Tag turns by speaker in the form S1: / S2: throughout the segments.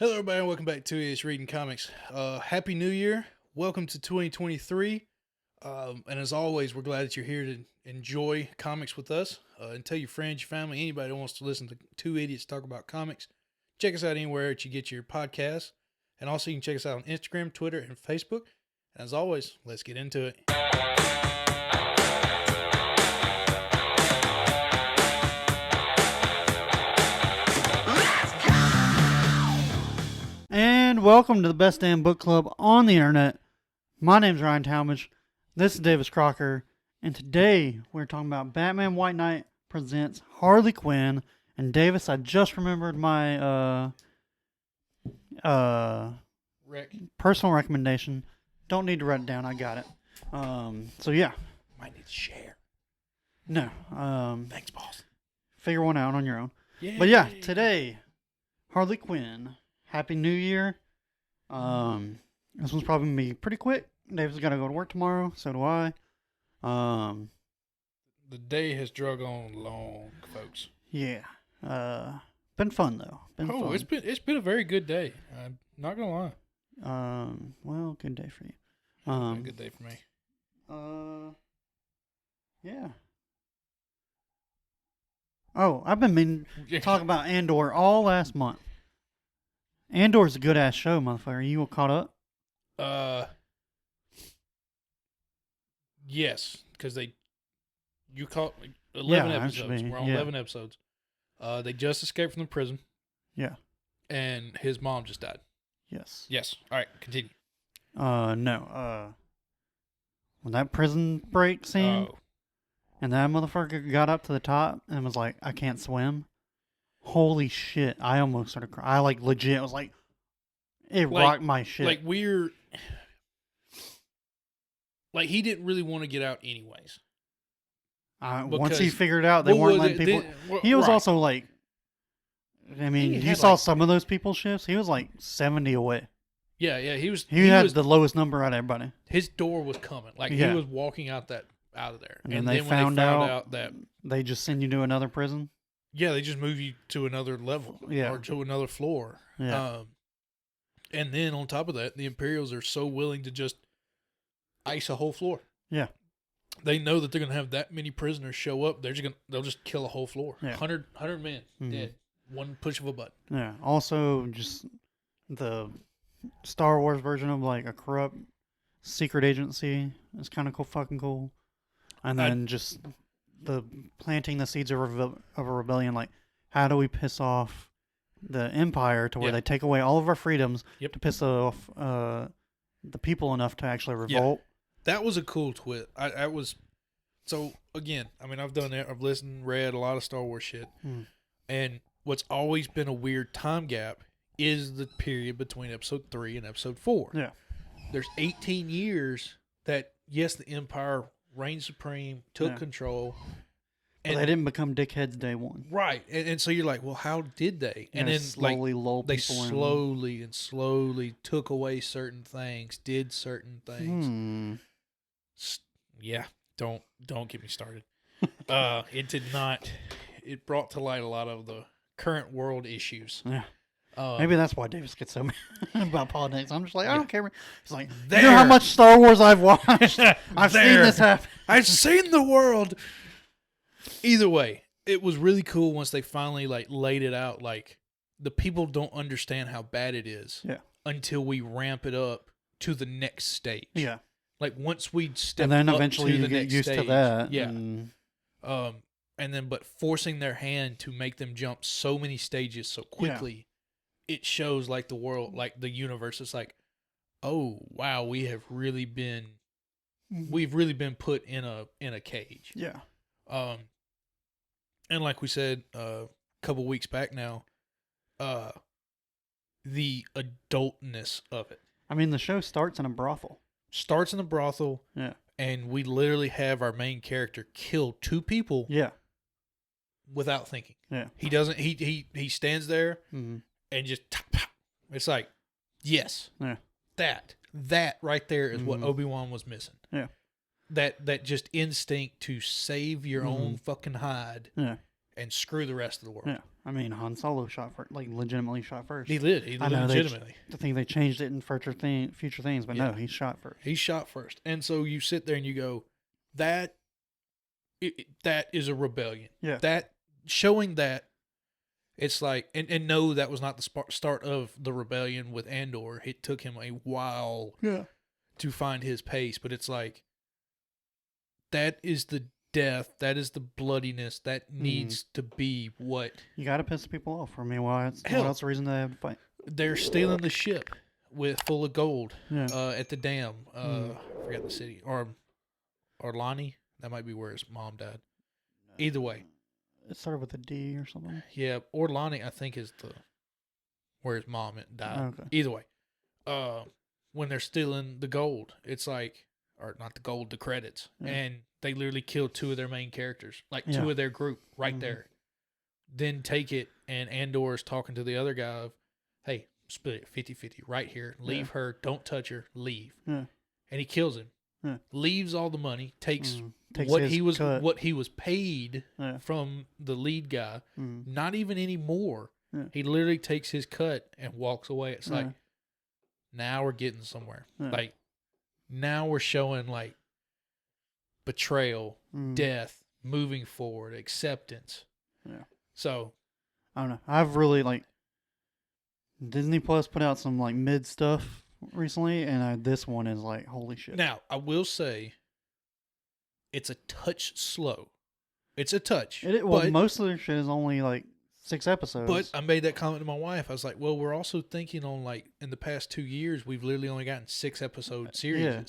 S1: Hello, everybody, and welcome back to It's Reading Comics. Happy New Year. Welcome to 2023. And as always, we're glad that you're here to enjoy comics with us. And tell your friends, your family, anybody that wants to listen to two idiots talk about comics. Check us out anywhere that you get your podcasts. And also, you can check us out on Instagram, Twitter, and Facebook. And as always, let's get into it.
S2: And welcome to the best damn book club on the internet. My name's Ryan Talmadge. This is Davis Crocker. And today we're talking about Batman White Knight presents Harley Quinn. And Davis, I just remembered my personal recommendation. Don't need to write it down. I got it. So yeah.
S1: Might need to share.
S2: No.
S1: Thanks, boss.
S2: Figure one out on your own.
S1: Yay.
S2: But yeah, today, Harley Quinn. Happy New Year. This one's probably going to be pretty quick. David's got to go to work tomorrow. So do I.
S1: The day has drug on long, folks.
S2: Yeah. Been fun though. Fun.
S1: It's been a very good day. I'm not gonna lie.
S2: Well, good day for you.
S1: Been a good day for me.
S2: Yeah. Oh, I've been meaning to talk about Andor all last month. Andor's a good ass show, motherfucker. Are you caught up?
S1: Yes, because you caught 11
S2: Yeah,
S1: episodes.
S2: actually,
S1: We're on
S2: yeah.
S1: 11 episodes. They just escaped from the prison,
S2: Yeah.
S1: and his mom just died.
S2: Yes.
S1: Yes. All right, continue.
S2: No. When that prison break scene, and that motherfucker got up to the top and was like, I can't swim. Holy shit. I almost started crying. I legit was like, it rocked my shit.
S1: He didn't really want to get out anyways.
S2: Once he figured out they weren't letting people. He was also like, I mean, you saw some of those people's shifts. He was like 70 away.
S1: Yeah, he
S2: had the lowest number out of everybody.
S1: His door was coming. He was walking out of there.
S2: And then
S1: when
S2: they found out
S1: that
S2: they just send you to another prison.
S1: Yeah, they just move you to another level, or to another floor.
S2: Yeah.
S1: And then on top of that, the Imperials are so willing to just ice a whole floor.
S2: Yeah.
S1: They know that they're going to have that many prisoners show up. They'll just kill a whole floor.
S2: Yeah.
S1: 100 men dead. One push of a button.
S2: Yeah. Also, just the Star Wars version of a corrupt secret agency is kind of fucking cool. And then just the planting the seeds of a rebellion. How do we piss off the Empire to where they take away all of our freedoms to piss off the people enough to actually revolt?
S1: That was a cool twist. So again, I mean, I've done that. I've listened, read a lot of Star Wars shit, and what's always been a weird time gap is the period between Episode 3 and Episode 4.
S2: Yeah,
S1: there's 18 years that the Empire reigned supreme, took control,
S2: and they didn't become dickheads day one.
S1: Right, and so you're like, well, how did they? And then
S2: slowly lull
S1: they
S2: people
S1: slowly took away certain things, did certain things. Yeah, don't get me started. It did not. It brought to light a lot of the current world issues.
S2: Yeah. Maybe that's why Davis gets so mad about politics. I'm just like, I don't care. He's like, you know how much Star Wars I've watched? I've seen this happen.
S1: I've seen the world. Either way, it was really cool once they finally laid it out. The people don't understand how bad it is until we ramp it up to the next stage.
S2: Yeah.
S1: Once we step
S2: and then
S1: up
S2: eventually
S1: to the
S2: you get
S1: next
S2: used
S1: stage,
S2: to that.
S1: Yeah. And then, but forcing their hand to make them jump so many stages so quickly, it shows the world, the universe. It's oh wow, we've really been put in a cage.
S2: Yeah.
S1: And like we said a couple weeks back now, the adultness of it.
S2: I mean, the show starts in a brothel.
S1: Yeah. And we literally have our main character kill two people.
S2: Yeah.
S1: Without thinking.
S2: Yeah.
S1: He doesn't. He stands there and just. It's yes.
S2: Yeah.
S1: That right there is what Obi-Wan was missing.
S2: Yeah.
S1: That just instinct to save your own fucking hide.
S2: Yeah.
S1: And screw the rest of the world.
S2: Yeah. I mean, Han Solo shot first, like legitimately shot first.
S1: He did. He
S2: I know
S1: legitimately.
S2: I think they changed it in future things, but
S1: Yeah.
S2: no, he shot first.
S1: He shot first, and so you sit there and you go, that that is a rebellion.
S2: Yeah.
S1: That showing that it's like, and no, that was not the start of the rebellion with Andor. It took him a while
S2: Yeah.
S1: to find his pace, but it's like that is the death, that is the bloodiness that needs to be what
S2: You got to piss people off. I mean, what
S1: Hell.
S2: else reason they have to fight?
S1: they're stealing the ship with full of gold
S2: Yeah.
S1: at the dam. I forgot the city, or Orlani. That might be where his mom died. Either way,
S2: It started with a D or something.
S1: yeah, Orlani I think is the where his mom died.
S2: Okay.
S1: Either way, when they're stealing the gold, it's like, or not the gold, the credits, and they literally kill two of their main characters, like two of their group right there. Then take it, and Andor is talking to the other guy of, hey, split it 50-50 right here. Leave her. Don't touch her. Leave.
S2: Yeah.
S1: And he kills him.
S2: Yeah.
S1: Leaves all the money. Takes
S2: what
S1: he was paid from the lead guy. Not even any more.
S2: Yeah.
S1: He literally takes his cut and walks away. It's like, now we're getting somewhere. Like, now we're showing like betrayal, death, moving forward, acceptance.
S2: Yeah.
S1: So
S2: I don't know. I've really like Disney Plus put out some like mid stuff recently, and this one is like holy shit.
S1: now I will say, it's a touch slow. It's a touch.
S2: Well, most of their shit is only like 6 episodes.
S1: But I made that comment to my wife. I was like, well, we're also thinking on like in the past 2 years, we've literally only gotten 6 episode series.
S2: Yeah.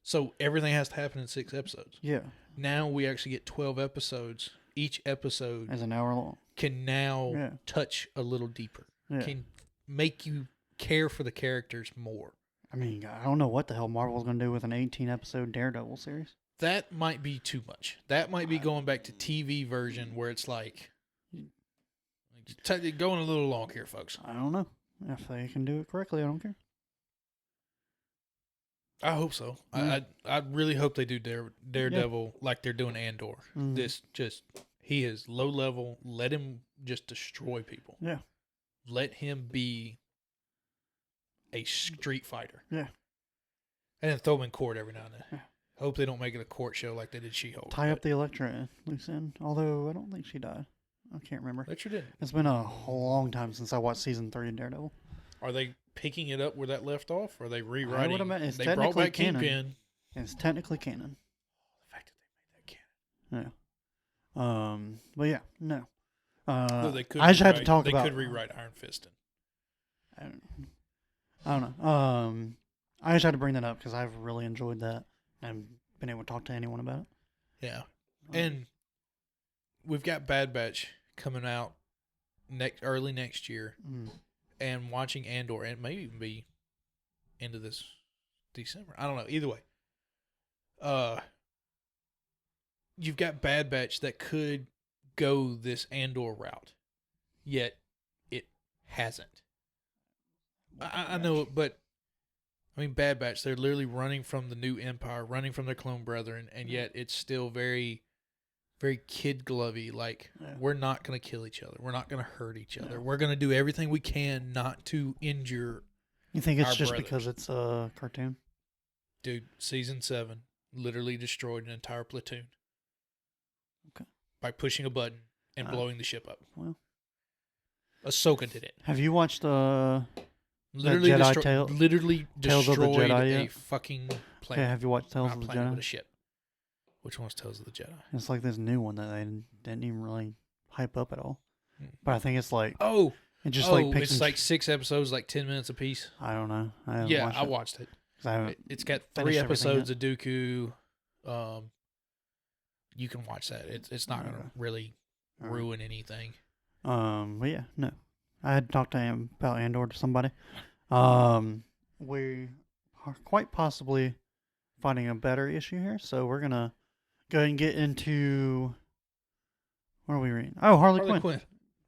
S1: So everything has to happen in 6 episodes.
S2: Yeah.
S1: Now we actually get 12 episodes. Each episode
S2: is an hour long.
S1: Can now touch a little deeper.
S2: Yeah.
S1: Can make you care for the characters more.
S2: I mean, I don't know what the hell Marvel's going to do with an 18 episode Daredevil series.
S1: That might be too much. That might be going back to TV version where it's like, going a little long here, folks.
S2: I don't know. If they can do it correctly, I don't care.
S1: I hope so. I really hope they do Daredevil like they're doing Andor. He is low level. Let him just destroy people.
S2: Yeah.
S1: Let him be a street fighter.
S2: Yeah.
S1: And then throw him in court every now and then. Yeah. Hope they don't make it a court show like they did She-Hulk.
S2: Tie up the Elektra loose end. Although I don't think she died. I can't remember.
S1: Elektra didn't.
S2: It's been a long time since I watched season 3 of Daredevil.
S1: Are they picking it up where that left off? Or are they rewriting?
S2: I would imagine it's
S1: they
S2: technically
S1: brought back
S2: canon.
S1: Kingpin.
S2: It's technically canon.
S1: The fact that they made that canon.
S2: Yeah. But yeah, no.
S1: They could
S2: I just had to talk about.
S1: They could rewrite Iron Fist.
S2: I don't know. I just had to bring that up because I've really enjoyed that and been able to talk to anyone about it.
S1: Yeah. And we've got Bad Batch coming out early next year. And watching Andor, and it may even be into this December. I don't know. Either way. You've got Bad Batch that could go this Andor route, yet it hasn't. I know it, but I mean, Bad Batch, they're literally running from the new Empire, running from their clone brethren, and yet it's still very, very kid glovey. Like, we're not going to kill each other. We're not going to hurt each other. We're going to do everything we can not to injure.
S2: You think it's just
S1: brothers.
S2: because it's a cartoon?
S1: Dude, season 7 literally destroyed an entire platoon.
S2: Okay.
S1: By pushing a button and blowing the ship up.
S2: Well,
S1: Ahsoka did it.
S2: Have you watched
S1: literally
S2: Tales of the
S1: destroyed
S2: Jedi
S1: a fucking plane?
S2: Yeah, have you watched Tales
S1: Not
S2: of the
S1: plane,
S2: Jedi?
S1: but a ship. Which one's Tales of the Jedi?
S2: It's like this new one that they didn't even really hype up at all. But I think it's like it just picks
S1: it's like 6 episodes, like 10 minutes apiece.
S2: I don't know. I
S1: watched it. It's got 3
S2: finished
S1: episodes of Dooku. You can watch that. It's not gonna really ruin anything.
S2: But yeah, no. I had talked to him about Andor to somebody. We are quite possibly finding a better issue here, so we're gonna go ahead and get into what are we reading? Oh, Harley Quinn.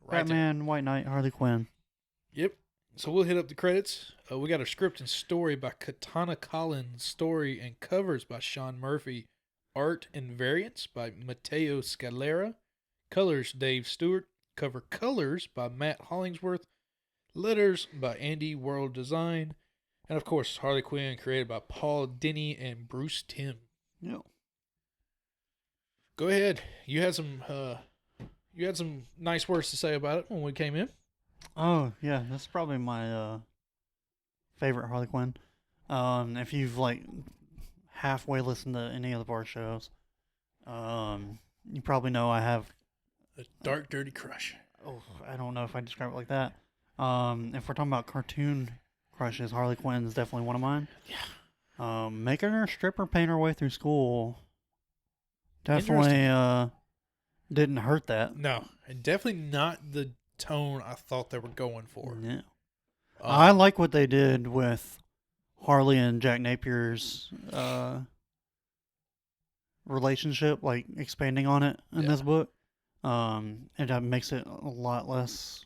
S1: Right
S2: Batman, White Knight, Harley Quinn.
S1: Yep. So we'll hit up the credits. We got a script and story by Katana Collins, story and covers by Sean Murphy, art and variants by Matteo Scalera, colors Dave Stewart, Cover colors by Matt Hollingsworth. Letters by Andy World Design. And of course, Harley Quinn created by Paul Dini and Bruce Timm.
S2: Yeah.
S1: Go ahead. You had some nice words to say about it when we came in.
S2: Oh, yeah. That's probably my favorite Harley Quinn. If you've, like, halfway listened to any of our shows, you probably know I have
S1: A dark, dirty crush.
S2: Oh, I don't know if I describe it like that. If we're talking about cartoon crushes, Harley Quinn is definitely one of mine.
S1: Yeah.
S2: Making her stripper paint her way through school definitely didn't hurt that.
S1: No, and definitely not the tone I thought they were going for.
S2: Yeah. I like what they did with Harley and Jack Napier's relationship, like expanding on it in this book. It makes it a lot less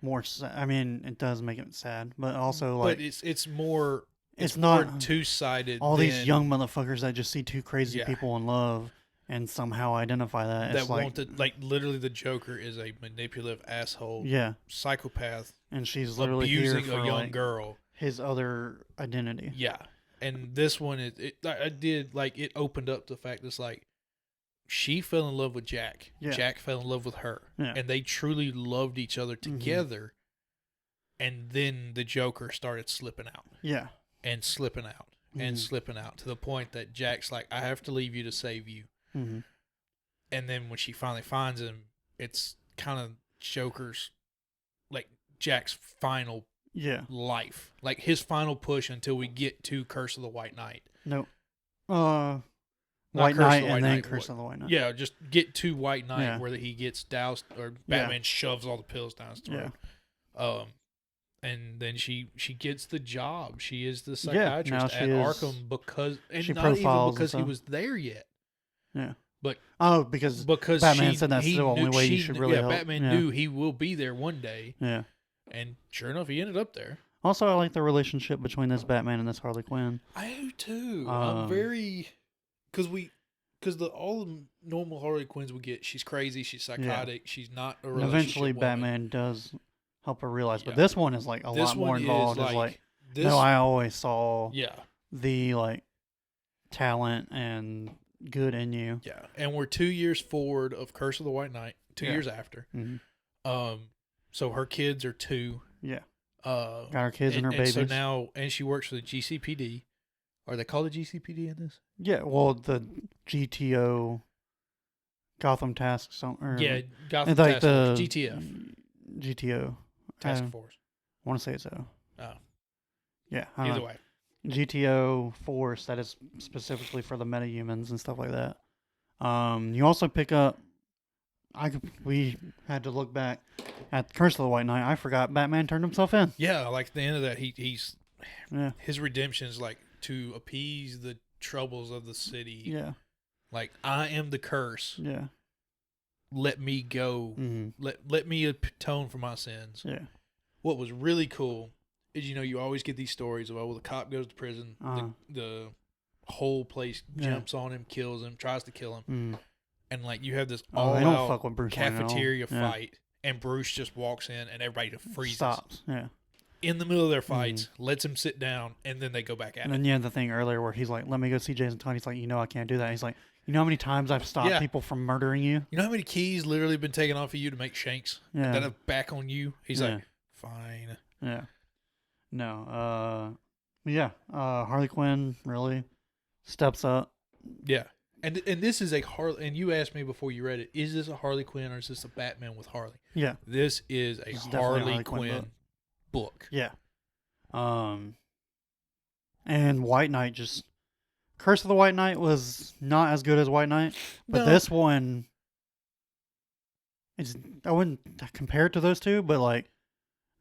S2: more. I mean, it does make it sad, but also like,
S1: but it's more.
S2: It's
S1: more
S2: not
S1: two-sided.
S2: All these young motherfuckers that just see two crazy
S1: Yeah.
S2: people in love and somehow identify that.
S1: that
S2: It's like,
S1: want to, like, literally the Joker is a manipulative asshole,
S2: yeah,
S1: psychopath,
S2: and she's literally here
S1: abusing
S2: for
S1: a young
S2: like
S1: girl.
S2: his other identity.
S1: Yeah, and this one, I did like it opened up the fact that's like she fell in love with Jack.
S2: Yeah.
S1: Jack fell in love with her,
S2: Yeah.
S1: and they truly loved each other together. And then the Joker started slipping out.
S2: Yeah.
S1: And slipping out and slipping out to the point that Jack's like, I have to leave you to save you.
S2: Mm-hmm.
S1: And then when she finally finds him, it's kind of Joker's, like, Jack's final life. Like, his final push until we get to Curse of the White Knight.
S2: Nope.
S1: Not
S2: White
S1: Curse of
S2: Knight
S1: the
S2: and
S1: White
S2: then
S1: Knight,
S2: Curse of the White Knight.
S1: Yeah, just get to White Knight
S2: Yeah.
S1: where he gets doused, or Batman shoves all the pills down his throat.
S2: Yeah.
S1: And then she gets the job. She is the
S2: Yeah,
S1: psychiatrist
S2: now she
S1: at
S2: is-
S1: Arkham because, and
S2: she
S1: not even
S2: profiles and
S1: because he
S2: stuff.
S1: was there yet.
S2: Yeah.
S1: But
S2: because
S1: he
S2: Batman said that's the only
S1: knew-
S2: way you should really help.
S1: Batman
S2: Yeah.
S1: knew he will be there one day,
S2: Yeah.
S1: and sure enough, he ended up there.
S2: Also, I like the relationship between this Batman and this Harley Quinn.
S1: I do too. I'm very because all the normal Harley Quinns we get, she's crazy, she's psychotic, she's not a
S2: And
S1: relationship
S2: eventually,
S1: woman.
S2: Batman does help her realize, but
S1: Yeah.
S2: this one is like a
S1: This
S2: lot more
S1: one
S2: involved.
S1: is
S2: It's like,
S1: this.
S2: no, I always saw
S1: Yeah,
S2: the like talent and good in you.
S1: yeah, and we're 2 years forward of Curse of the White Knight. 2
S2: Yeah.
S1: years after.
S2: Mm-hmm.
S1: So her kids are 2.
S2: Yeah.
S1: Got
S2: her kids and her
S1: So
S2: babies.
S1: now, and she works for the GCPD. Are they called the GCPD in this?
S2: Yeah, well, the GTO, Gotham Task,
S1: Yeah, Gotham
S2: it's like
S1: Task
S2: the
S1: Force, GTF,
S2: GTO
S1: Task
S2: I
S1: Force.
S2: want to say so.
S1: Oh,
S2: Yeah, I don't
S1: either
S2: know.
S1: way.
S2: GTO force that is specifically for the metahumans and stuff like that. You also pick up. We had to look back at Curse of the White Knight. I forgot Batman turned himself in.
S1: Yeah, like at the end of that, he's
S2: Yeah,
S1: his redemption is like to appease the troubles of the city.
S2: yeah,
S1: Like, I am the curse.
S2: yeah.
S1: Let me go.
S2: Mm-hmm.
S1: Let me atone for my sins.
S2: Yeah,
S1: What was really cool is, you always get these stories of, the cop goes to prison, the whole place jumps on him, kills him, tries to kill him, and like you have this
S2: they don't
S1: all-out
S2: fuck with Bruce Wayne at all.
S1: cafeteria
S2: Yeah.
S1: fight, and Bruce just walks in, and everybody just freezes
S2: Stops. Yeah,
S1: in the middle of their fights, lets him sit down, and then they go back at
S2: and
S1: it.
S2: then you had the thing earlier where he's like, "Let me go see Jason Todd." He's like, "I can't do that." He's like, "You know how many times I've stopped
S1: Yeah.
S2: people from murdering you?"
S1: You know how many keys literally been taken off of you to make shanks
S2: Yeah.
S1: that are back on you? He's
S2: Yeah.
S1: like, fine.
S2: Yeah. No. Harley Quinn really steps up.
S1: Yeah. And this is a Harley, and you asked me before you read it, is this a Harley Quinn or is this a Batman with Harley?
S2: Yeah.
S1: This is a
S2: This is definitely a
S1: Harley
S2: Harley Quinn
S1: Quinn book.
S2: Yeah. And White Knight just Curse of the White Knight was not as good as White Knight, but
S1: No.
S2: this one I wouldn't compare it to those two, but like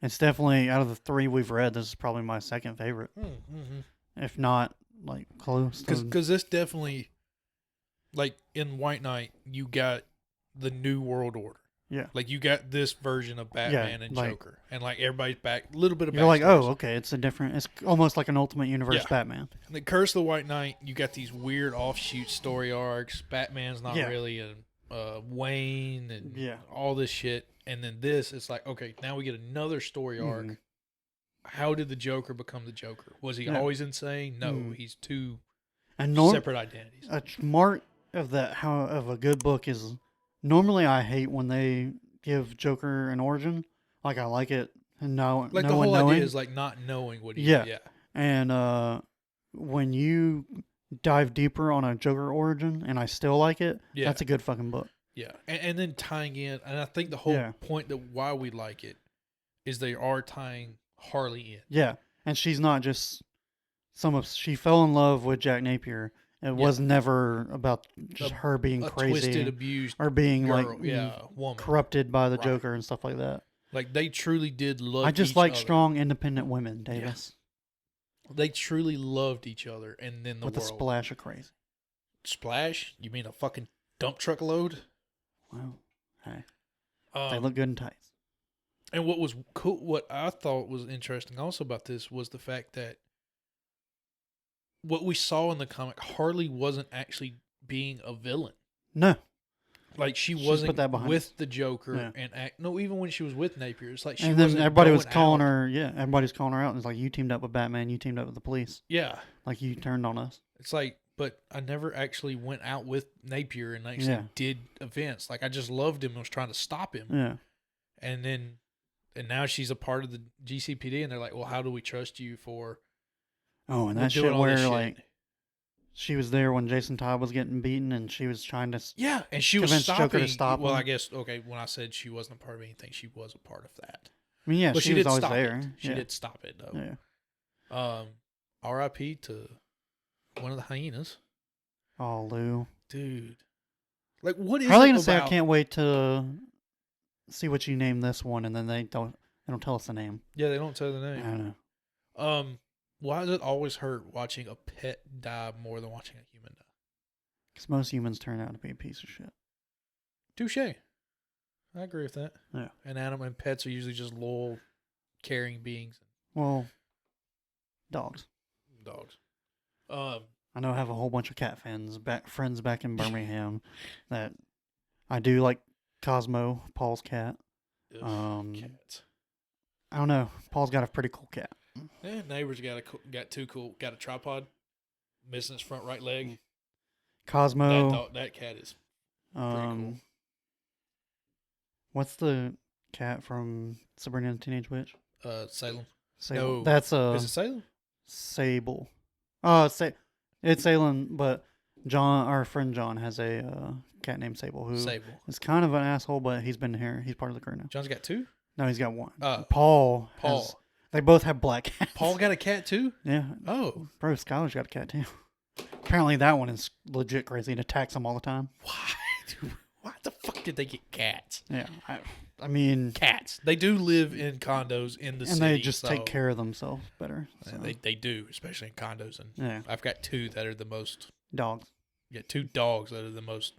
S2: it's definitely out of the 3 we've read, this is probably my second favorite.
S1: Mm-hmm.
S2: If not like close to
S1: Because this definitely, like in White Knight, you got the New World Order.
S2: Yeah.
S1: Like you got this version of Batman and
S2: like-
S1: Joker. And like everybody's back, a little bit of
S2: You're like,
S1: backstories.
S2: "Oh, okay, it's almost like an Ultimate Universe
S1: Yeah.
S2: Batman."
S1: And the Curse of the White Knight, you got these weird offshoot story arcs. Batman's not
S2: Yeah.
S1: really a Wayne and
S2: Yeah.
S1: all this shit. And then this, it's like, okay, now we get another story arc.
S2: Mhm.
S1: How did the Joker become the Joker? Was he
S2: Yeah.
S1: always insane? No,
S2: Mhm.
S1: he's two
S2: And
S1: separate identities.
S2: a mark of of a good book is normally I hate when they give Joker an origin. Like I like it and no
S1: Like
S2: no
S1: the
S2: one
S1: whole
S2: knowing.
S1: idea is like not knowing what he
S2: Yeah.
S1: is. Yeah.
S2: And when you dive deeper on a Joker origin and I still like it,
S1: Yeah.
S2: that's a good fucking book.
S1: Yeah. And then tying in, and I think the whole
S2: Yeah.
S1: point that why we like it is they are tying Harley in.
S2: Yeah. And she's not just she fell in love with Jack Napier. It was never about just her being
S1: A
S2: crazy
S1: twisted, abused
S2: or being
S1: girl.
S2: like
S1: Woman.
S2: corrupted by the
S1: Right.
S2: Joker and stuff like that.
S1: Like they truly did love
S2: I just
S1: each
S2: like
S1: other.
S2: strong, independent women, Davis,
S1: Yes. They truly loved each other, and then the
S2: with
S1: world.
S2: a splash of crazy.
S1: Splash? You mean a fucking dump truck load?
S2: Well, hey, they
S1: Um,
S2: look good in tights.
S1: and what was cool, what I thought was interesting also about this was the fact that what we saw in the comic, Harley wasn't actually being a villain.
S2: No,
S1: Like she
S2: She's
S1: wasn't
S2: put that behind
S1: with the Joker
S2: Yeah.
S1: and act. No, even when she was with Napier, it's like she
S2: and then
S1: wasn't
S2: everybody was
S1: going
S2: calling
S1: out.
S2: her. Yeah, everybody's calling her out. And it's like you teamed up with Batman. You teamed up with the police.
S1: Yeah,
S2: Like you turned on us.
S1: it's like, but I never actually went out with Napier and actually
S2: Yeah.
S1: did events. Like I just loved him and was trying to stop him.
S2: Yeah,
S1: And now she's a part of the GCPD, and they're like, well, how do we trust you for
S2: Oh, and
S1: we're
S2: that
S1: doing
S2: shit
S1: all this
S2: where
S1: shit?
S2: like she was there when Jason Todd was getting beaten, and she was trying to.
S1: Yeah, and she was
S2: convince Joker
S1: stopping.
S2: to stop
S1: well,
S2: him.
S1: I guess okay. When I said she wasn't a part of anything, she was a part of that.
S2: I mean, yeah,
S1: But
S2: she was
S1: did
S2: always
S1: stop
S2: there.
S1: it. She
S2: yeah.
S1: did stop it though.
S2: Yeah.
S1: R.I.P. to one of the hyenas,
S2: Oh, Lou.
S1: dude. Like, what is
S2: How are they
S1: it
S2: gonna say I
S1: about-
S2: can't wait to see what you name this one, and then they don't tell us the name.
S1: Yeah, they don't tell the
S2: I
S1: name.
S2: don't know.
S1: Why does it always hurt watching a pet die more than watching a human die?
S2: Because most humans turn out to be a piece of shit.
S1: Touche. I agree with that.
S2: Yeah.
S1: And animal and pets are usually just loyal, caring beings.
S2: Well, dogs.
S1: Dogs.
S2: I know I have a whole bunch of cat friends back in Birmingham that I do like Cosmo, Paul's cat.
S1: Cats.
S2: I don't know. Paul's got a pretty cool cat.
S1: Yeah, neighbor's got a tripod, missing its front right leg.
S2: Cosmo.
S1: That cat is pretty cool.
S2: What's the cat from Sabrina the Teenage Witch?
S1: Salem.
S2: Sable.
S1: No.
S2: That's
S1: Is it Salem?
S2: Sable. It's Salem, but our friend John has a cat named Sable who
S1: Sable.
S2: is kind of an asshole, but he's been here. He's part of the crew now.
S1: John's got two?
S2: No, he's got one.
S1: Paul.
S2: They both have black cats.
S1: Paul got a cat too?
S2: Yeah.
S1: Oh.
S2: Bro, Skylar's got a cat too. Apparently that one is legit crazy and attacks him all the time.
S1: Why? Why the fuck did they get cats?
S2: Yeah. I mean,
S1: Cats. They do live in condos in the
S2: and
S1: city.
S2: they just take care of themselves better. So.
S1: They do, especially in condos. And
S2: Yeah.
S1: I've got two that are the most.
S2: Dogs.
S1: Yeah, two dogs that are the most.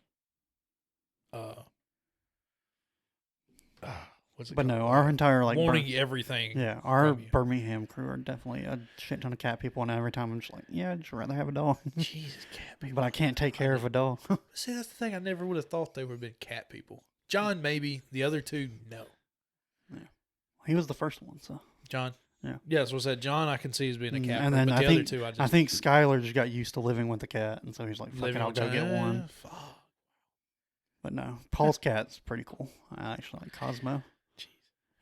S1: What's it
S2: But
S1: called?
S2: no, our entire like
S1: wanting everything.
S2: yeah, our
S1: from you.
S2: Birmingham crew are definitely a shit ton of cat people, and every time I'm just like, yeah, I'd just rather have a dog.
S1: Jesus, cat people.
S2: But I can't take care of a dog.
S1: See, that's the thing. I never would have thought they would have been cat people. John, maybe. The other two, no.
S2: He was the first one, so.
S1: John?
S2: Yeah.
S1: Yes, was that John I can see as being a cat
S2: And
S1: person,
S2: then
S1: but
S2: I
S1: the
S2: think,
S1: other two I just...
S2: I think Skylar just got used to living with the cat, and so he's like, fuck
S1: living
S2: it, I'll
S1: with
S2: go
S1: John.
S2: get one.
S1: Fuck.
S2: But no, Paul's cat's pretty cool. I actually like Cosmo.
S1: Jeez.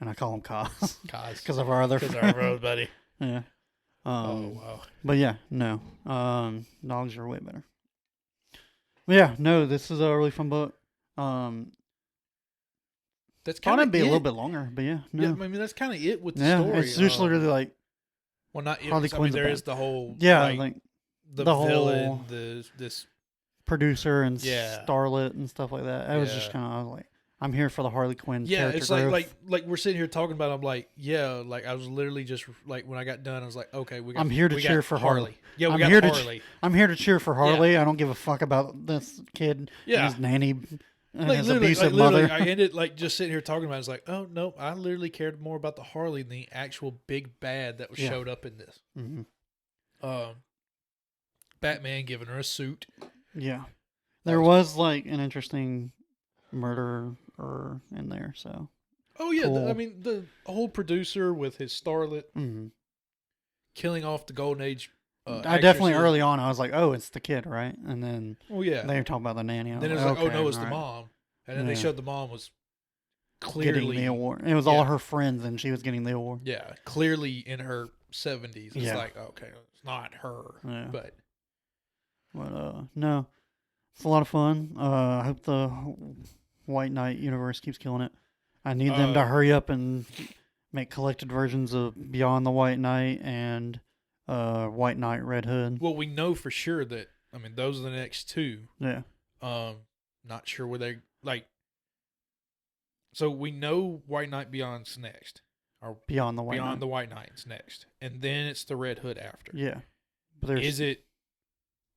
S2: And I call him Cos.
S1: Cos.
S2: Because of our other
S1: Because
S2: friend.
S1: our road buddy.
S2: Yeah.
S1: Oh, wow.
S2: But yeah, no. Dogs are way better. But yeah, no, this is a really fun book.
S1: That's
S2: Thought
S1: kind
S2: it'd
S1: of
S2: be a little bit longer, but yeah, no.
S1: Yeah, I mean, that's kind of it with the
S2: Yeah,
S1: story.
S2: it's just literally like,
S1: well, not it.
S2: Harley
S1: I mean,
S2: Quinn's
S1: there
S2: a
S1: is the whole...
S2: yeah,
S1: like,
S2: like
S1: the
S2: the
S1: villain,
S2: whole-
S1: this...
S2: producer and
S1: Yeah.
S2: starlet and stuff like that. I was just
S1: Yeah.
S2: kind of, I was like, I'm here for the Harley Quinn
S1: Yeah,
S2: character
S1: it's
S2: growth.
S1: like we're sitting here talking about it, I'm like, yeah, like I was literally just like when I got done, I was like, okay, we got
S2: I'm here to
S1: we
S2: cheer
S1: got
S2: for Harley.
S1: Yeah, we
S2: I'm
S1: got
S2: here to
S1: Harley.
S2: I'm here to cheer for Harley. I don't give a fuck about this kid
S1: Yeah.
S2: and his nanny and
S1: Like
S2: his
S1: literally,
S2: abusive
S1: literally,
S2: mother.
S1: I ended like just sitting here talking about it. It's like, oh no, I literally cared more about the Harley than the actual big bad that
S2: Yeah.
S1: showed up in this.
S2: hmm
S1: Batman giving her a suit.
S2: Yeah. There was like an interesting murderer in there. So.
S1: Oh yeah,
S2: Cool.
S1: I mean the whole producer with his starlet
S2: Mm-hmm.
S1: killing off the golden age.
S2: I definitely
S1: actresses.
S2: early on I was like, oh, it's the kid, right? And then
S1: Oh yeah.
S2: they were talking about the nanny.
S1: Then it was like, oh no, it's the mom. And then they showed the mom was clearly
S2: getting the award. It was all her friends, and she was getting the award.
S1: Yeah, clearly in her 70s. It's
S2: Yeah.
S1: like, okay, it's not her.
S2: Yeah.
S1: But
S2: no, it's a lot of fun. I hope the White Knight universe keeps killing it. I need them to hurry up and make collected versions of Beyond the White Knight and White Knight Red Hood.
S1: Well, we know for sure that, I mean, those are the next two.
S2: Yeah.
S1: Not sure where they, like, so we know White Knight Beyond's next. Or
S2: Beyond the White
S1: Beyond
S2: Knight.
S1: the White Knight's next. And then it's the Red Hood after.
S2: Yeah. But there's...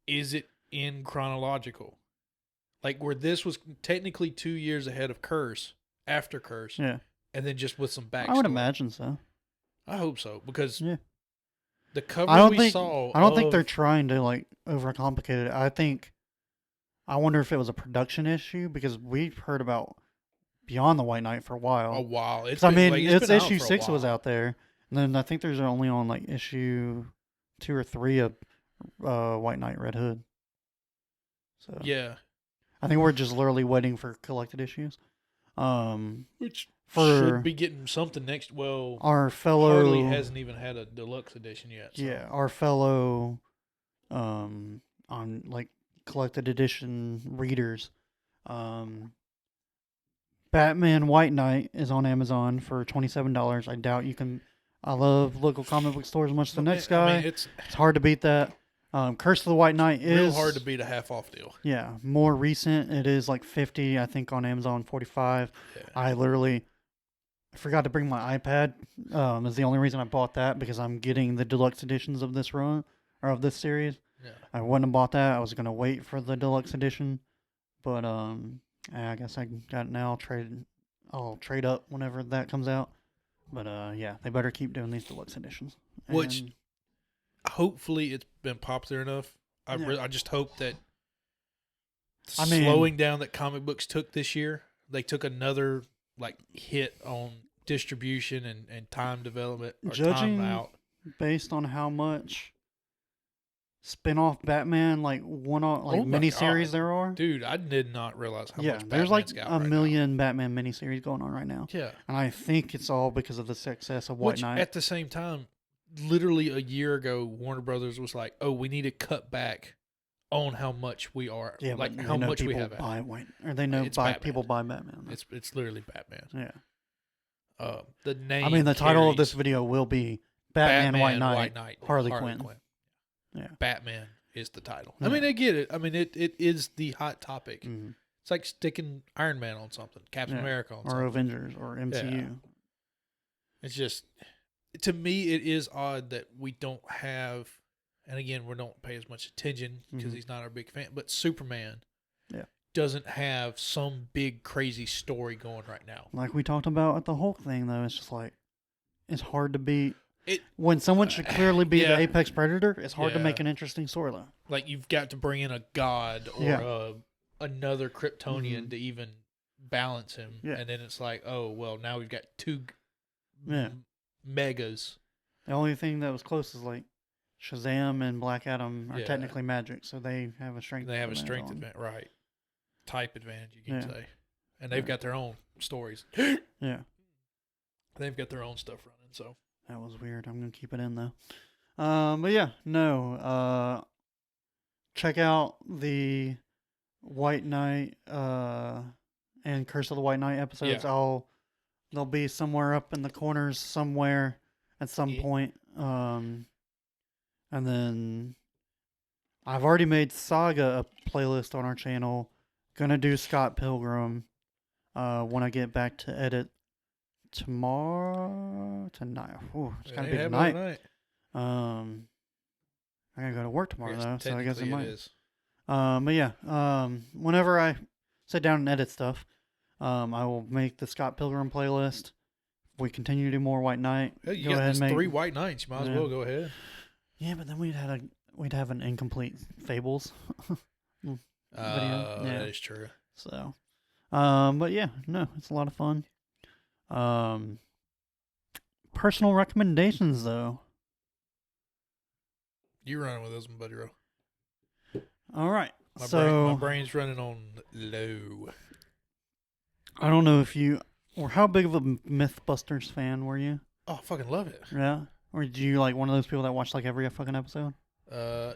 S1: Is it in chronological? Like, where this was technically 2 years ahead of Curse, after Curse.
S2: Yeah.
S1: And then just with some backstory.
S2: I would imagine so.
S1: I hope so, because
S2: the
S1: cover
S2: I don't think they're trying to like overcomplicate it. I wonder if it was a production issue, because we've heard about Beyond the White Knight for a while.
S1: A while.
S2: It's issue 6 was out there, and then I think there's only on like issue 2 or 3 of White Knight Red Hood. So
S1: yeah,
S2: I think we're just literally waiting for collected issues.
S1: Which
S2: should
S1: be getting something next. Well,
S2: our fellow
S1: Harley hasn't even had a deluxe edition yet. So.
S2: Yeah, our fellow on like collected edition readers. Batman White Knight is on Amazon for $27. I doubt you can. I love local comic book stores as much as the next guy.
S1: I mean, it's
S2: hard to beat that. Curse of the White Knight is
S1: real hard to beat a half off deal.
S2: Yeah, more recent. It is like 50, I think, on Amazon, 45. Yeah. I forgot to bring my iPad. Is the only reason I bought that, because I'm getting the deluxe editions of this run or of this series.
S1: Yeah.
S2: I wouldn't have bought that. I was gonna wait for the deluxe edition, but I guess I got it now. I'll trade up whenever that comes out. But yeah, they better keep doing these deluxe editions.
S1: Which hopefully it's been popular enough. I just hope that slowing down that comic books took this year, they took another like hit on distribution and time development or
S2: judging
S1: time out.
S2: Based on how much spin-off Batman miniseries there are.
S1: Dude, I did not realize how much Batman's
S2: there's like
S1: got
S2: a million Batman miniseries going on right now.
S1: Yeah.
S2: And I think it's all because of the success of White Knight.
S1: At the same time, literally a year ago, Warner Brothers was like, "Oh, we need to cut back on how much we are, like how much we have."
S2: People buy Batman.
S1: It's literally Batman.
S2: Yeah.
S1: The name.
S2: I mean, the title of this video will be Batman White Knight, Harley Quinn.
S1: Yeah. Batman is the title. Yeah. I mean, I get it. I mean, it is the hot topic.
S2: Mm-hmm.
S1: It's like sticking Iron Man on something, Captain America on something,
S2: or Avengers or MCU.
S1: Yeah. It's just, to me, it is odd that we don't have, and again, we don't pay as much attention because he's not our big fan, but Superman doesn't have some big crazy story going right now.
S2: Like we talked about at the Hulk thing, though, it's just like, it's hard to beat. When someone should clearly be the apex predator, it's hard to make an interesting storyline.
S1: Like, you've got to bring in a god or another Kryptonian to even balance him. Yeah. And then it's like, oh, well, now we've got two megas.
S2: The only thing that was close is like Shazam and Black Adam are technically magic, so they have a strength advantage. They have a strength
S1: advantage, right. Type advantage, you can say. And they've got their own stories.
S2: Yeah.
S1: They've got their own stuff running, so.
S2: That was weird. I'm going to keep it in, though. But yeah, no. Check out the White Knight and Curse of the White Knight episodes. Yeah. They'll be somewhere up in the corners somewhere at some point. And then I've already made Saga a playlist on our channel. Gonna do Scott Pilgrim when I get back to edit tonight. Ooh, it's gonna be tonight. I gotta go to work tomorrow though, so I guess it might. Is. But yeah, whenever I sit down and edit stuff, I will make the Scott Pilgrim playlist. If we continue to do more White Knight,
S1: you got 3 White Knights. You might as well go ahead.
S2: Yeah, but then we'd have an incomplete Fables video.
S1: That is true.
S2: So, But yeah, no, it's a lot of fun. Um, Personal recommendations though.
S1: You running with this one, buddy? Ro.
S2: All right,
S1: My brain's running on low.
S2: I don't know if you or how big of a MythBusters fan were you?
S1: Oh, I fucking love it.
S2: Yeah, or do you like one of those people that watch like every fucking episode?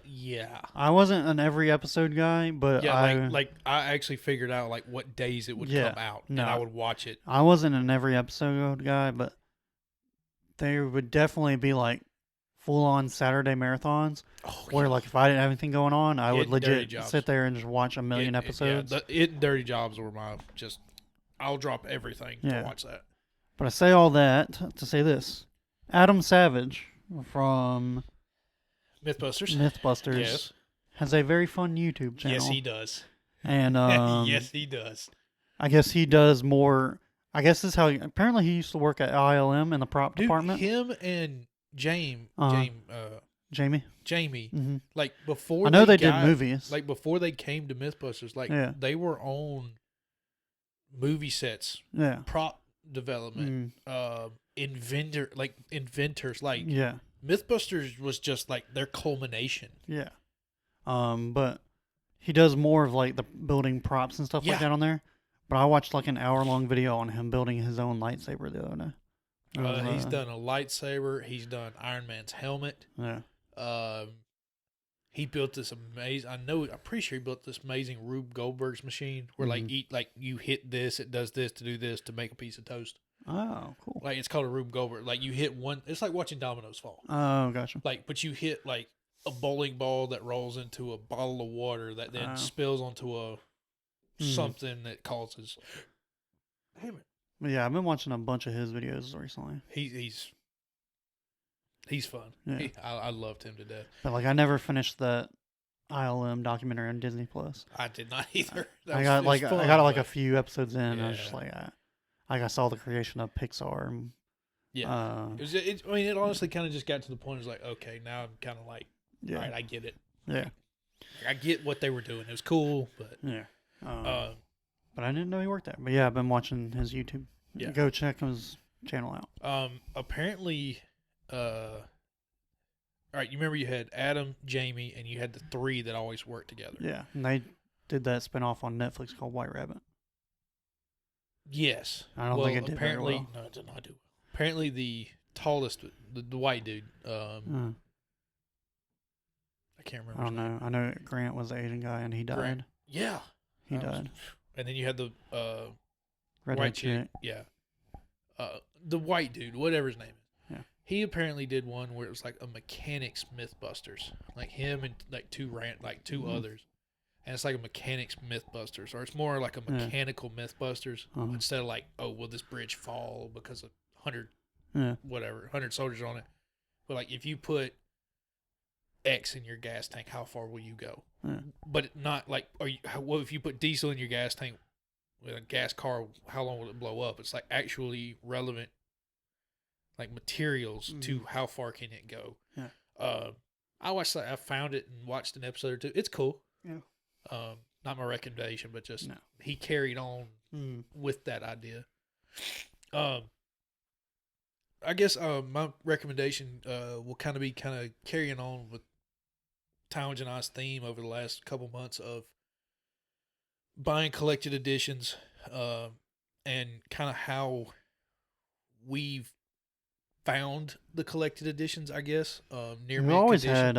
S1: Yeah.
S2: I wasn't an every episode guy, but
S1: Yeah, I actually figured out like what days it would come out, and I would watch it.
S2: I wasn't an every episode guy, but there would definitely be like full on Saturday marathons where like if I didn't have anything going on, I would legit sit there and just watch a million episodes.
S1: It and Dirty Jobs were my just. I'll drop everything to watch that.
S2: But I say all that to say this: Adam Savage from
S1: MythBusters
S2: has a very fun YouTube channel.
S1: Yes, he does.
S2: And
S1: yes, he does.
S2: I guess he does more. I guess this is how. Apparently, he used to work at ILM in the prop department.
S1: Him and Jamie,
S2: mm-hmm.
S1: like before.
S2: I know they did movies.
S1: Like before they came to MythBusters, like they were on movie sets, prop development, inventors, like MythBusters was just like their culmination.
S2: Yeah. But he does more of like the building props and stuff like that on there. But I watched like an hour-long video on him building his own lightsaber the other day.
S1: He's done a lightsaber. He's done Iron Man's helmet.
S2: Yeah.
S1: He built this amazing. I'm pretty sure he built this amazing Rube Goldberg's machine where you hit this, it does this to do this to make a piece of toast.
S2: Oh, cool.
S1: Like it's called a Rube Goldberg. Like you hit one. It's like watching dominoes fall.
S2: Oh, gotcha.
S1: Like, but you hit like a bowling ball that rolls into a bottle of water that then spills onto a something that causes. Damn it.
S2: Yeah, I've been watching a bunch of his videos recently.
S1: He's fun. Yeah. I loved him to death.
S2: But like, I never finished that ILM documentary on Disney Plus.
S1: I did not either.
S2: I got a few episodes in. And I was just like, I saw the creation of Pixar. And,
S1: it honestly kind of just got to the point. It was like, okay, now I'm kind of like, all right, I get it.
S2: Yeah,
S1: I get what they were doing. It was cool, but
S2: but I didn't know he worked there. But yeah, I've been watching his YouTube. Yeah, go check his channel out.
S1: Apparently, all right, you remember you had Adam, Jamie, and you had the three that always worked together.
S2: Yeah, and they did that spinoff on Netflix called White Rabbit.
S1: Yes.
S2: I don't think it did
S1: apparently,
S2: very well.
S1: No, it did not do well. Apparently, the tallest, the white dude, I can't remember.
S2: I don't know. I know Grant was the Asian guy, and he died.
S1: Grant. Yeah.
S2: He died.
S1: And then you had the
S2: Red
S1: white chick. Yeah. The white dude, whatever his name is.
S2: Yeah.
S1: He apparently did one where it was like a mechanics MythBusters, like him and like two others, and it's like a mechanics MythBusters, or it's more like a mechanical MythBusters instead of like, oh, will this bridge fall because of 100 soldiers on it? But like if you put X in your gas tank, how far will you go?
S2: Yeah.
S1: But not like, if you put diesel in your gas tank with a gas car, how long will it blow up? It's like actually relevant, like materials to how far can it go.
S2: Yeah.
S1: I watched that. I found it and watched an episode or two. It's cool.
S2: Yeah.
S1: Not my recommendation, but just he carried on with that idea. I guess my recommendation will kind of carrying on with Towns and I's theme over the last couple months of buying collected editions, and kind of how we've found the collected editions. I guess near
S2: we always had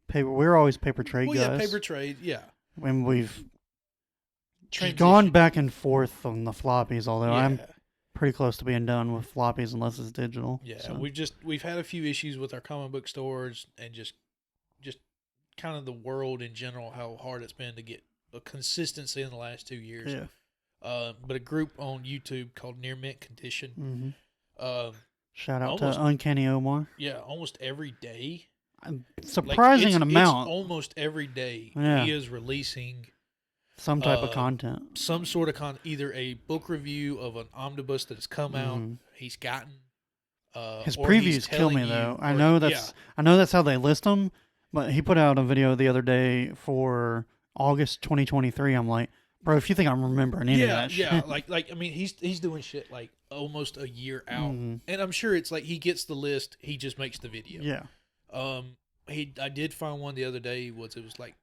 S2: paper. We were always paper trade guys.
S1: Yeah, paper trade. Yeah,
S2: when we've gone back and forth on the floppies, although I'm pretty close to being done with floppies unless it's digital.
S1: Yeah,
S2: so.
S1: we've had a few issues with our comic book stores and just kind of the world in general, how hard it's been to get a consistency in the last 2 years.
S2: Yeah.
S1: But a group on YouTube called Near Mint Condition.
S2: Shout out to Uncanny Omar.
S1: Yeah, almost every day.
S2: Surprising an amount.
S1: It's almost every day he is releasing
S2: some type of content.
S1: Some sort of content, either a book review of an omnibus that has come out, he's gotten.
S2: His previews kill me though. I know that's how they list them, but he put out a video the other day for August 2023. I'm like, Bro, if you think I'm remembering any of
S1: Yeah,
S2: that
S1: yeah.
S2: shit.
S1: Like I mean, he's doing shit like almost a year out,
S2: Mhm.
S1: and I'm sure it's like he gets the list, he just makes the video.
S2: Yeah.
S1: I did find one the other day. It was like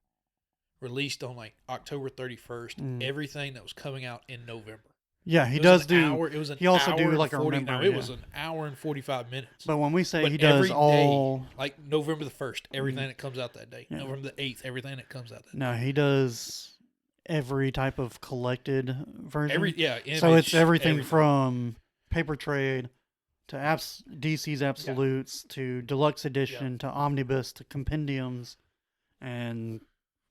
S1: released on like October 31st.
S2: Mm.
S1: Everything that was coming out in November.
S2: Yeah, he
S1: It was
S2: does
S1: an
S2: do.
S1: hour. It was an
S2: He also
S1: hour
S2: do
S1: and
S2: like a
S1: 40.
S2: remember.
S1: No, it
S2: yeah.
S1: was an hour and 45 minutes.
S2: But when we say
S1: But
S2: he does
S1: every day,
S2: all,
S1: like November the 1st, everything that comes out that day.
S2: Yeah.
S1: November the 8th, everything that comes out that day.
S2: no, he does every type of collected version.
S1: Image,
S2: so it's everything from paper trade to DC's Absolutes to deluxe edition to omnibus to compendiums and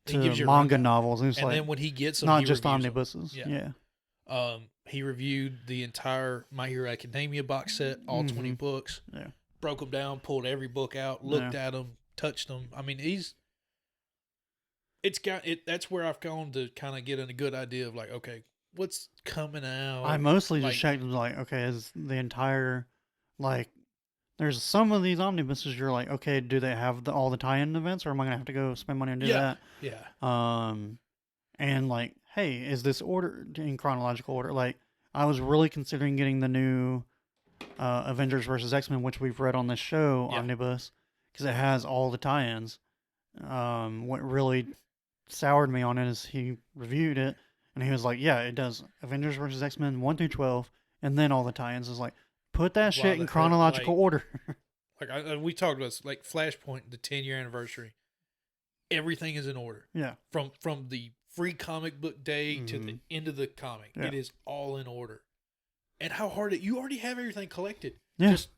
S1: He gives
S2: to
S1: you a
S2: manga
S1: rundown.
S2: novels. And it's
S1: And
S2: like
S1: then when he gets them,
S2: not
S1: he
S2: just
S1: reviews them.
S2: omnibuses.
S1: Yeah.
S2: Yeah.
S1: He reviewed the entire My Hero Academia box set, all 20
S2: Mhm.
S1: books.
S2: Yeah.
S1: Broke them down, pulled every book out, looked at them, touched them. I mean, that's where I've gone to kind of get a good idea of like, okay, what's coming out.
S2: I mostly
S1: like,
S2: just checked like, okay, is the entire like there's some of these omnibuses you're like, okay, do they have all the tie-in events or am I gonna have to go spend money and do that?
S1: Yeah.
S2: And like, hey, is this ordered in chronological order? Like, I was really considering getting the new Avengers versus X-Men, which we've read on this show, omnibus, because it has all the tie-ins. What really soured me on it is he reviewed it, and he was like, yeah, it does Avengers versus X-Men 1 through 12, and then all the tie-ins. Is like, put that shit in chronological order.
S1: Like we talked about this, like Flashpoint, the 10-year anniversary. Everything is in order.
S2: Yeah.
S1: From the free comic book day to the end of the comic, it is all in order. And how hard you already have everything collected.
S2: Yeah.
S1: Just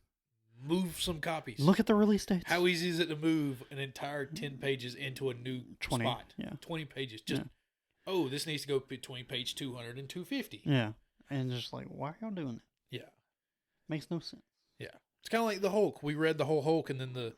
S1: move some copies.
S2: Look at the release dates.
S1: How easy is it to move an entire 10 pages into a new
S2: 20,
S1: spot?
S2: Yeah.
S1: 20 pages. Just, this needs to go between page 200 and 250.
S2: Yeah. And just like, why are y'all doing that?
S1: Yeah.
S2: Makes no sense.
S1: Yeah. It's kind of like the Hulk. We read the whole Hulk and then the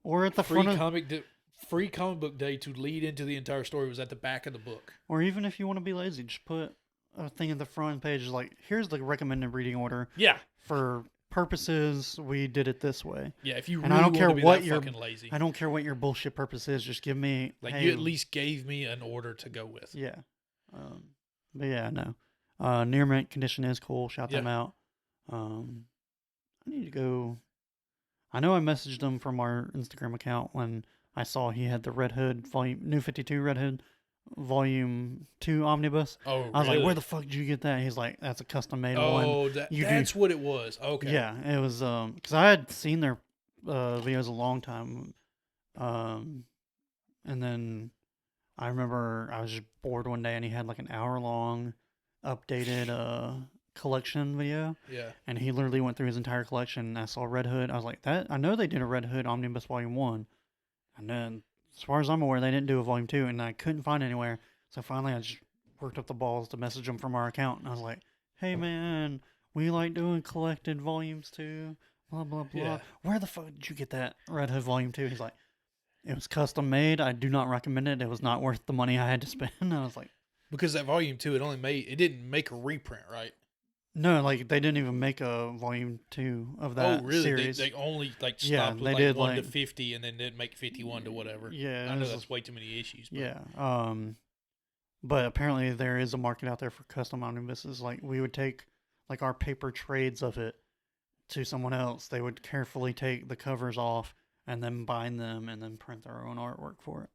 S2: or at the
S1: free
S2: front
S1: free comic book day to lead into the entire story was at the back of the book.
S2: Or even if you want to be lazy, just put a thing at the front page like, here's the recommended reading order.
S1: Yeah.
S2: For purposes, we did it this way.
S1: Yeah, if you
S2: and
S1: really
S2: I don't care
S1: want to be
S2: what
S1: that
S2: your
S1: fucking lazy.
S2: I don't care what your bullshit purpose is. Just give me
S1: like
S2: hey,
S1: you at least gave me an order to go with.
S2: Yeah. But yeah, no. Near mint condition is cool. Shout them out. I need to go. I know I messaged him from our Instagram account when I saw he had the Red Hood New 52 Red Hood Volume 2 Omnibus.
S1: Oh,
S2: I was like, where the fuck did you get that? He's like, that's a custom made one.
S1: Oh, that's what it was. Okay.
S2: Yeah, it was because I had seen their videos a long time, and then I remember I was just bored one day and he had like an hour-long updated collection video.
S1: Yeah.
S2: And he literally went through his entire collection. And I saw Red Hood. I was like, I know they did a Red Hood Omnibus Volume 1. And then, as far as I'm aware, they didn't do a Volume 2. And I couldn't find it anywhere. So finally, I just worked up the balls to message him from our account. And I was like, hey, man, we like doing collected volumes too. Blah, blah, blah.
S1: Yeah.
S2: Where the fuck did you get that Red Hood Volume 2? He's like, it was custom made. I do not recommend it. It was not worth the money I had to spend. And I was like,
S1: because that Volume 2, it didn't make a reprint, right?
S2: no, like they didn't even make a Volume 2 of that series.
S1: They only like stopped with
S2: did
S1: 1 to 50 and then didn't make 51 to whatever.
S2: Yeah.
S1: I know that's way too many issues. But.
S2: Yeah. But apparently there is a market out there for custom omnibuses. Like we would take like our paper trades of it to someone else. They would carefully take the covers off and then bind them and then print their own artwork for it.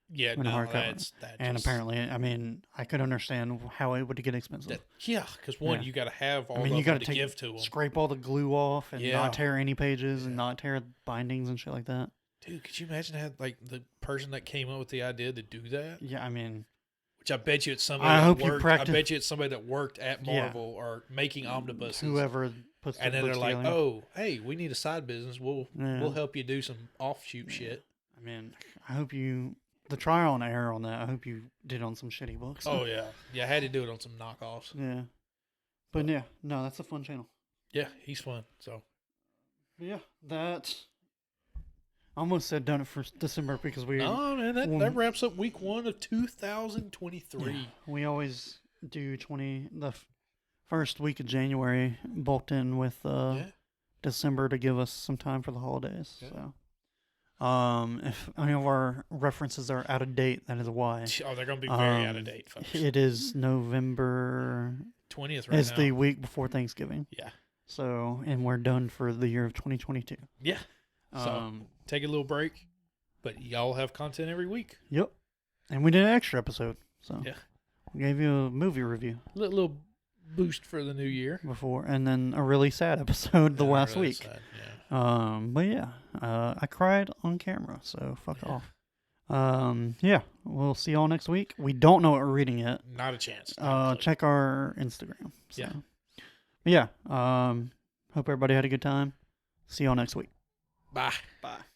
S1: Yeah,
S2: and apparently, I mean, I could understand how it would get expensive.
S1: Because you got to have all
S2: you got
S1: to give to them.
S2: Scrape all the glue off and not tear any pages and not tear bindings and shit like that.
S1: Dude, could you imagine had like the person that came up with the idea to do that?
S2: Yeah, I mean,
S1: which I bet you it's somebody.
S2: I
S1: bet you it's somebody that worked at Marvel or making omnibuses.
S2: Whoever puts.
S1: And then they're like, "Oh, hey, we need a side business. We'll help you do some offshoot shit."
S2: I mean, I hope you. The trial and error on that, I hope you did on some shitty books.
S1: Oh, yeah. Yeah, I had to do it on some knockoffs.
S2: Yeah. But yeah, no, that's a fun channel.
S1: Yeah, he's fun, so.
S2: Yeah, that... I almost said done it for December because we...
S1: Oh, man, that wraps up week 1 of 2023.
S2: Yeah, we always do the first week of January bulked in with December to give us some time for the holidays, so... If any of our references are out of date, that is why.
S1: Oh, they're going to be very out of date, folks.
S2: It is November
S1: 20th right
S2: It's
S1: now.
S2: the week before Thanksgiving.
S1: Yeah.
S2: So, and we're done for the year of 2022.
S1: Yeah. So take a little break, but y'all have content every week.
S2: Yep. And we did an extra episode. So
S1: yeah,
S2: we gave you a movie review.
S1: Little boost for the new year.
S2: Before, and then a really sad episode the last
S1: really
S2: week.
S1: Sad, yeah.
S2: But yeah, I cried on camera, so fuck off. Yeah, we'll see y'all next week. We don't know what we're reading yet.
S1: Not a chance.
S2: Check our Instagram. So.
S1: Yeah.
S2: But yeah. Hope everybody had a good time. See y'all next week.
S1: Bye.
S2: Bye.